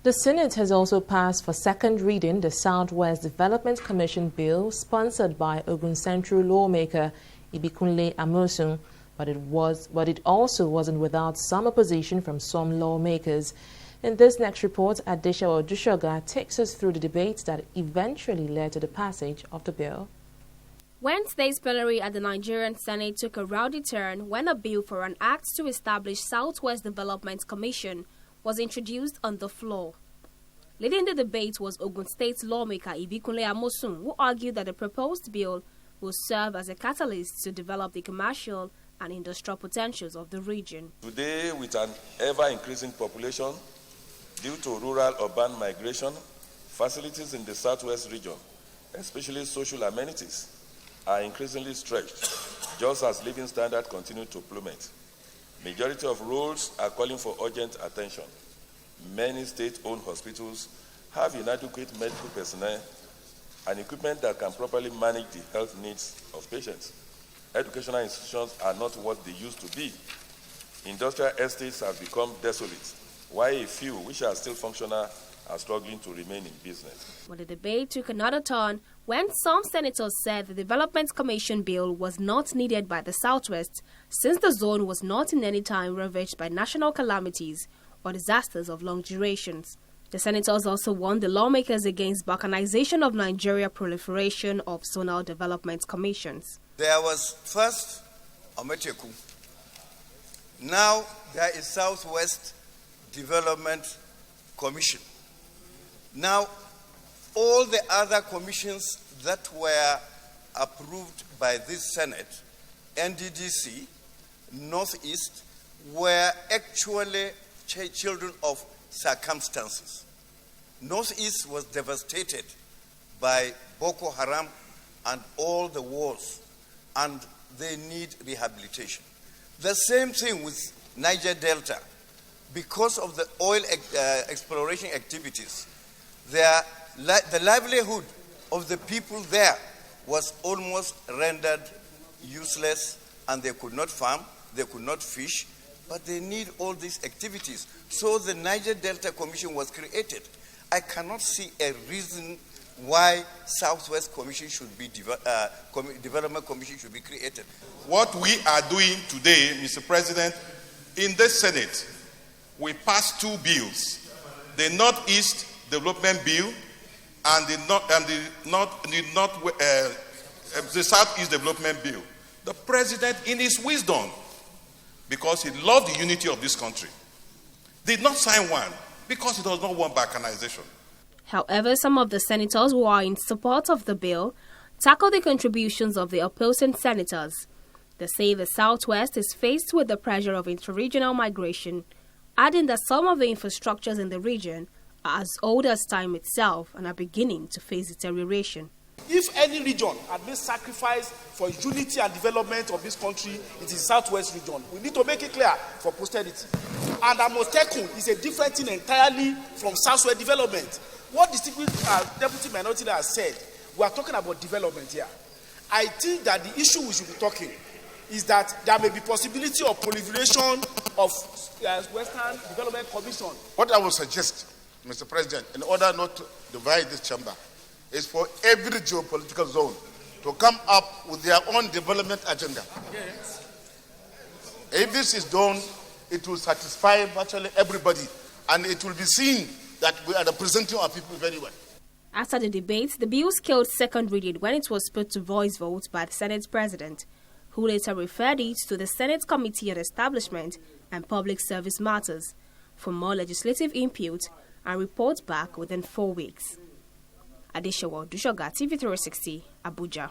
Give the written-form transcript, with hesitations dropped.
The Senate has also passed for second reading the Southwest Development Commission bill sponsored by Ogun Central lawmaker Ibikunle Amosun, but it also wasn't without some opposition from some lawmakers. In this next report, Adesha Odushoga takes us through the debates that eventually led to the passage of the bill. Wednesday's plenary at the Nigerian Senate took a rowdy turn when a bill for an act to establish Southwest Development Commission was introduced on the floor. Leading the debate was Ogun State lawmaker Ibikunle Amosun, who argued that the proposed bill will serve as a catalyst to develop the commercial and industrial potentials of the region. Today, with an ever-increasing population due to rural-urban migration, facilities in the Southwest region, especially social amenities, are increasingly stretched, just as living standards continue to plummet. Majority of roles are calling for urgent attention. Many state-owned hospitals have inadequate medical personnel and equipment that can properly manage the health needs of patients. Educational institutions are not what they used to be. Industrial estates have become desolate, while a few, which are still functional, are struggling to remain in business. But the debate took another turn when some senators said the Development Commission bill was not needed by the Southwest since the zone was not in any time ravaged by national calamities or disasters of long durations. The senators also warned the lawmakers against balkanization of Nigeria proliferation of zonal development commissions. There was first Ometeku. Now there is Southwest Development Commission. Now, all the other commissions that were approved by this Senate, NDDC, Northeast, were actually children of circumstances. Northeast was devastated by Boko Haram and all the wars, and they need rehabilitation. The same thing with Niger Delta. Because of the oil exploration activities, the livelihood of the people there was almost rendered useless, and they could not farm, they could not fish, but they need all these activities. So the Niger Delta Commission was created. I cannot see a reason why Southwest Commission should be Development Commission should be created. What we are doing today, Mr. President, in the Senate, we passed two bills: the Northeast Development Bill and the Southeast Development Bill. The President, in his wisdom, because he loved the unity of this country, did not sign one because he does not want balkanization. However, some of the senators who are in support of the bill tackle the contributions of the opposing senators. They say the Southwest is faced with the pressure of interregional migration, adding that some of the infrastructures in the region are as old as time itself and are beginning to face deterioration. If any region had been sacrificed for unity and development of this country, it is Southwest region. We need to make it clear for posterity. And Amotekun is a different thing entirely from Southwest development. What distinguished Deputy Minority Leader has said, we are talking about development here. I think that the issue we should be talking is that there may be possibility of proliferation of Western Development Commission. What I would suggest, Mr. President, in order not to divide this chamber, is for every geopolitical zone to come up with their own development agenda. Yes. If this is done, it will satisfy virtually everybody, and it will be seen that we are representing our people very well. After the debate, the bill scaled second reading when it was put to voice vote by the Senate President, who later referred it to the Senate Committee on Establishment and Public Service Matters for more legislative input and report back within 4 weeks. Adesha Odushoga, TV 360, Abuja.